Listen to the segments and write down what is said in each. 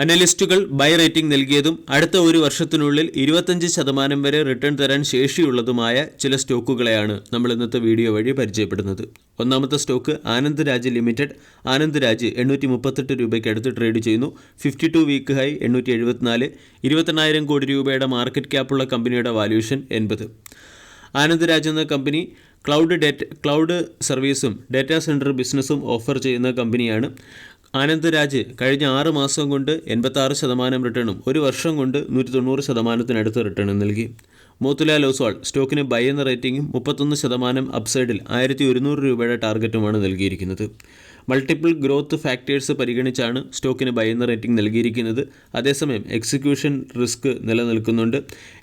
അനലിസ്റ്റുകൾ by rating നൽകിയതും അടുത്ത ഒരു വർഷത്തിനുള്ളിൽ 25% വരെ റിട്ടേൺ തരാൻ ശേഷിയുള്ളതുമായ ചില സ്റ്റോക്കുകളെയാണ് നമ്മൾ ഇന്നത്തെ വീഡിയോ വഴി പരിചയപ്പെടുന്നത്. ഒന്നാമത്തെ സ്റ്റോക്ക് ആനന്ദ് രാജ് ലിമിറ്റഡ്. ആനന്ദ് രാജ് 838 രൂപയ്ക്ക് അടുത്ത് ട്രേഡ് ചെയ്യുന്നു. 52 വീക്ക് ഹൈ 874. 20,000 കോടി രൂപയുടെ മാർക്കറ്റ് ക്യാപ്പുള്ള കമ്പനിയുടെ വാല്യൂഷൻ 80. ആനന്ദ് രാജ് എന്ന കമ്പനി ക്ലൗഡ് സർവീസും ഡാറ്റാ സെൻറ്റർ ബിസിനസ്സും ഓഫർ ചെയ്യുന്ന കമ്പനിയാണ്. ആനന്ദ് രാജ് കഴിഞ്ഞ 6 മാസം കൊണ്ട് 86% റിട്ടേണും ഒരു വർഷം കൊണ്ട് 190% റിട്ടേണും നൽകി. മോത്തിലാൽ ഒസ്വാൾ സ്റ്റോക്കിന് ബൈ എന്ന റേറ്റിംഗും 31% അപ്സൈഡിൽ 1,100 രൂപയുടെ ടാർഗറ്റുമാണ് നൽകിയിരിക്കുന്നത്. മൾട്ടിപ്പിൾ ഗ്രോത്ത് ഫാക്ടേഴ്സ് പരിഗണിച്ചാണ് സ്റ്റോക്കിന് ബൈ എന്ന റേറ്റിംഗ് നൽകിയിരിക്കുന്നത്. അതേസമയം എക്സിക്യൂഷൻ റിസ്ക് നിലനിൽക്കുന്നുണ്ട്.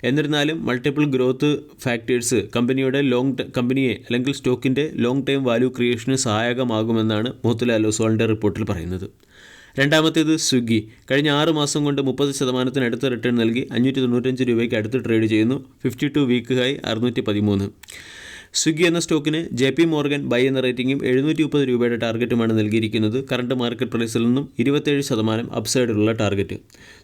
എന്നിരുന്നാലും മൾട്ടിപ്പിൾ ഗ്രോത്ത് ഫാക്ടേഴ്സ് കമ്പനിയെ അല്ലെങ്കിൽ സ്റ്റോക്കിൻ്റെ ലോങ് ടൈം വാല്യൂ ക്രിയേഷന് സഹായകമാകുമെന്നാണ് മോത്തിലാൽ ഒസ്വാളിൻ്റെ റിപ്പോർട്ടിൽ പറയുന്നത്. രണ്ടാമത്തേത് സ്വിഗ്ഗി. കഴിഞ്ഞ 6 മാസം കൊണ്ട് 30% റിട്ടേൺ നൽകി 595 രൂപയ്ക്ക് അടുത്ത് ട്രേഡ് ചെയ്യുന്നു. 52 വീക്ക് ഹൈ 613. സ്വിഗ്ഗി എന്ന സ്റ്റോക്കിന് JP മോർഗൻ ബൈ എന്ന റേറ്റിംഗും 730 രൂപയുടെ ടാർഗറ്റുമാണ് നൽകിയിരിക്കുന്നത്. കറണ്ട് മാർക്കറ്റ് പ്രൈസിൽ നിന്നും 27% അപ്സൈഡിലുള്ള ടാർഗറ്റ്.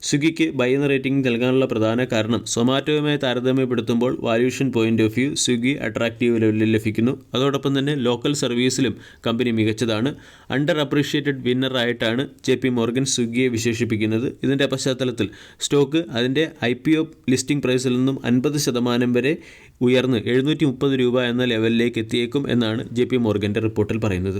സ്വിഗ്ഗിക്ക് ബൈ എന്ന റേറ്റിംഗ് നൽകാനുള്ള പ്രധാന കാരണം സൊമാറ്റോയുമായി താരതമ്യപ്പെടുത്തുമ്പോൾ valuation point of view Swiggy attractive ലെവലിൽ ലഭിക്കുന്നു. അതോടൊപ്പം തന്നെ ലോക്കൽ സർവീസിലും കമ്പനി മികച്ചതാണ്. അണ്ടർ അപ്രീഷിയേറ്റഡ് വിന്നർ ആയിട്ടാണ് JP മോർഗൻ സ്വിഗ്ഗിയെ വിശേഷിപ്പിക്കുന്നത്. ഇതിൻ്റെ പശ്ചാത്തലത്തിൽ സ്റ്റോക്ക് അതിൻ്റെ IPO ലിസ്റ്റിംഗ് പ്രൈസിൽ നിന്നും 50% വരെ ഉയർന്ന് 730 രൂപ എന്ന ലെവലിലേക്ക് എത്തിയേക്കും എന്നാണ് JP മോർഗൻ്റെ റിപ്പോർട്ടിൽ പറയുന്നത്.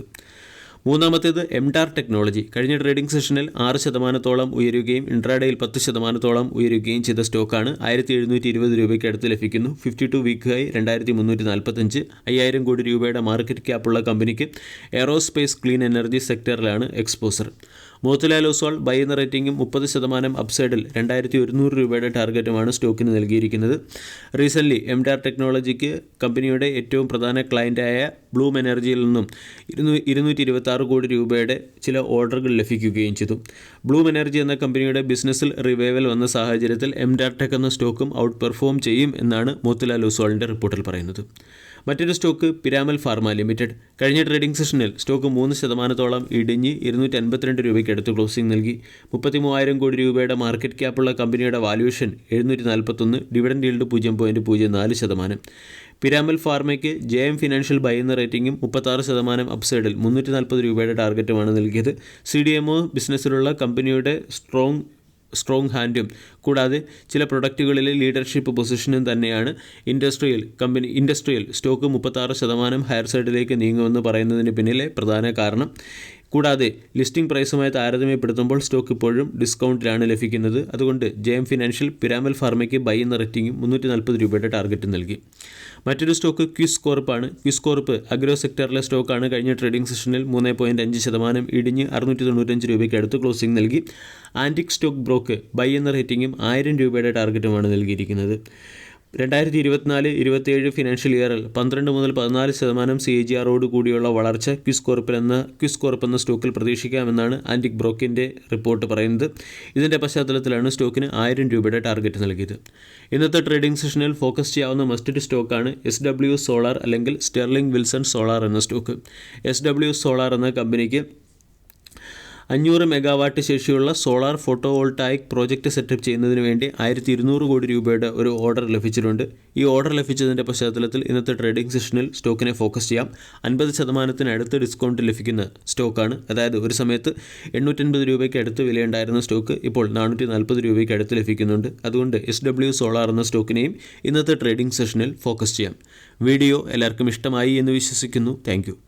മൂന്നാമത്തേത് എംഡാർ ടെക്നോളജി. കഴിഞ്ഞ ട്രേഡിംഗ് സെഷനിൽ 6% ഉയരുകയും ഇൻട്രാഡേയിൽ 10% ഉയരുകയും ചെയ്ത സ്റ്റോക്കാണ്. 1,720 രൂപയ്ക്ക് അടുത്ത് ലഭിക്കുന്നു. 52 വീക്ക് ഹൈ 2,345. 5,000 കോടി രൂപയുടെ മാർക്കറ്റ് ക്യാപ്പുള്ള കമ്പനിക്ക് എയറോസ്പേസ് ക്ലീൻ എനർജി സെക്ടറിലാണ് എക്സ്പോസർ. മോത്തിലാൽ ഒസ്വാൾ ബൈ എന്ന റേറ്റിംഗും 30% അപ്സൈഡിൽ 2,100 രൂപയുടെ ടാർഗറ്റുമാണ് സ്റ്റോക്കിന് നൽകിയിരിക്കുന്നത്. റീസെൻ്റ്ലി എംഡാർ ടെക്നോളജിക്ക് കമ്പനിയുടെ ഏറ്റവും പ്രധാന ക്ലയൻറ്റായ ബ്ലൂം എനർജിയിൽ നിന്നും 226 കോടി രൂപയുടെ ചില ഓർഡറുകൾ ലഭിക്കുകയും ചെയ്തു. ബ്ലൂം എനർജി എന്ന കമ്പനിയുടെ ബിസിനസ്സിൽ റിവൈവൽ വന്ന സാഹചര്യത്തിൽ എംഡാർ ടെക് എന്ന സ്റ്റോക്കും ഔട്ട് പെർഫോം ചെയ്യും എന്നാണ് മോത്തിലാൽ ഒസ്വാളിൻ്റെ റിപ്പോർട്ടിൽ പറയുന്നത്. മറ്റൊരു സ്റ്റോക്ക് പിരാമൽ ഫാർമ ലിമിറ്റഡ്. കഴിഞ്ഞ ട്രേഡിംഗ് സെഷനിൽ സ്റ്റോക്ക് 3% ഇടിഞ്ഞ് 252 രൂപയ്ക്ക് അടുത്ത് ക്ലോസിംഗ് നൽകി. 33,000 കോടി രൂപയുടെ മാർക്കറ്റ് ക്യാപ്പുള്ള കമ്പനിയുടെ വാല്യൂഷൻ 741. Dividend yield 0.04%. പിരാമൽ ഫാർമയ്ക്ക് JM ഫിനാൻഷ്യൽ ബൈ എന്ന റേറ്റിംഗും 36% അപ്സൈഡിൽ 340 രൂപയുടെ ടാർഗറ്റുമാണ് നൽകിയത്. CDMO ബിസിനസ്സിലുള്ള കമ്പനിയുടെ സ്ട്രോങ് ഹാൻഡും കൂടാതെ ചില പ്രൊഡക്റ്റുകളിലെ ലീഡർഷിപ്പ് പൊസിഷനും തന്നെയാണ് ഇൻഡസ്ട്രിയൽ സ്റ്റോക്ക് 36% ഹയർ സൈഡിലേക്ക് നീങ്ങുമെന്ന് പറയുന്നതിന് പിന്നിലെ പ്രധാന കാരണം. കൂടാതെ ലിസ്റ്റിംഗ് പ്രൈസുമായി താരതമ്യപ്പെടുത്തുമ്പോൾ സ്റ്റോക്ക് ഇപ്പോഴും ഡിസ്കൗണ്ടിലാണ് ലഭിക്കുന്നത്. അതുകൊണ്ട് JM ഫിനാൻഷ്യൽ പിരാമൽ ഫാർമയ്ക്ക് ബൈ എന്ന റേറ്റിംഗും 340 രൂപയുടെ ടാർഗറ്റ് നൽകി. മറ്റൊരു സ്റ്റോക്ക് ക്വിസ് കോർപ്പാണ്. ക്വിസ് കോർപ്പ് അഗ്രോ സെക്ടറിലെ സ്റ്റോക്കാണ്. കഴിഞ്ഞ ട്രേഡിംഗ് സെഷനിൽ 3.5% ഇടിഞ്ഞ് 695 രൂപയ്ക്ക് അടുത്ത് ക്ലോസിംഗ് നൽകി. ആൻറ്റിക് സ്റ്റോക്ക് ബ്രോക്ക് ബൈ എന്ന റേറ്റിംഗും 1000 രൂപയുടെ ടാർഗറ്റുമാണ് നൽകിയിരിക്കുന്നത്. 2024-27 ഫിനാൻഷ്യൽ ഇയറിൽ 12 മുതൽ 14% CAGR കൂടിയുള്ള വളർച്ച ക്വിസ് കോർപ്പ് എന്ന സ്റ്റോക്കിൽ പ്രതീക്ഷിക്കാമെന്നാണ് ആൻറ്റിക് ബ്രോക്കിൻ്റെ റിപ്പോർട്ട് പറയുന്നത്. ഇതിൻ്റെ പശ്ചാത്തലത്തിലാണ് സ്റ്റോക്കിന് 1000 രൂപയുടെ ടാർഗറ്റ് നൽകിയത്. ഇന്നത്തെ ട്രേഡിംഗ് സെഷനിൽ ഫോക്കസ് ചെയ്യാവുന്ന മറ്റൊരു സ്റ്റോക്കാണ് SW സോളാർ അല്ലെങ്കിൽ സ്റ്റെർലിംഗ് വിൽസൺ സോളാർ എന്ന സ്റ്റോക്ക്. SW സോളാർ എന്ന കമ്പനിക്ക് 500 മെഗാവാട്ട് ശേഷിയുള്ള സോളാർ ഫോട്ടോവോൾട്ടായിക് പ്രോജക്റ്റ് സെറ്റപ്പ് ചെയ്യുന്നതിന് വേണ്ടി 1,200 കോടി രൂപയുടെ ഒരു ഓർഡർ ലഭിച്ചിട്ടുണ്ട്. ഈ ഓർഡർ ലഭിച്ചതിൻ്റെ പശ്ചാത്തലത്തിൽ ഇന്നത്തെ ട്രേഡിംഗ് സെഷനിൽ സ്റ്റോക്കിനെ ഫോക്കസ് ചെയ്യാം. 50% ഡിസ്കൗണ്ട് ലഭിക്കുന്ന സ്റ്റോക്കാണ്. അതായത് ഒരു സമയത്ത് 850 രൂപയ്ക്ക് അടുത്ത് വിലയുണ്ടായിരുന്ന സ്റ്റോക്ക് ഇപ്പോൾ 440 രൂപയ്ക്ക് അടുത്ത് ലഭിക്കുന്നുണ്ട്. അതുകൊണ്ട് SW സോളാർ എന്ന സ്റ്റോക്കിനെയും ഇന്നത്തെ ട്രേഡിംഗ് സെഷനിൽ ഫോക്കസ് ചെയ്യാം. വീഡിയോ എല്ലാവർക്കും ഇഷ്ടമായി എന്ന് വിശ്വസിക്കുന്നു. താങ്ക്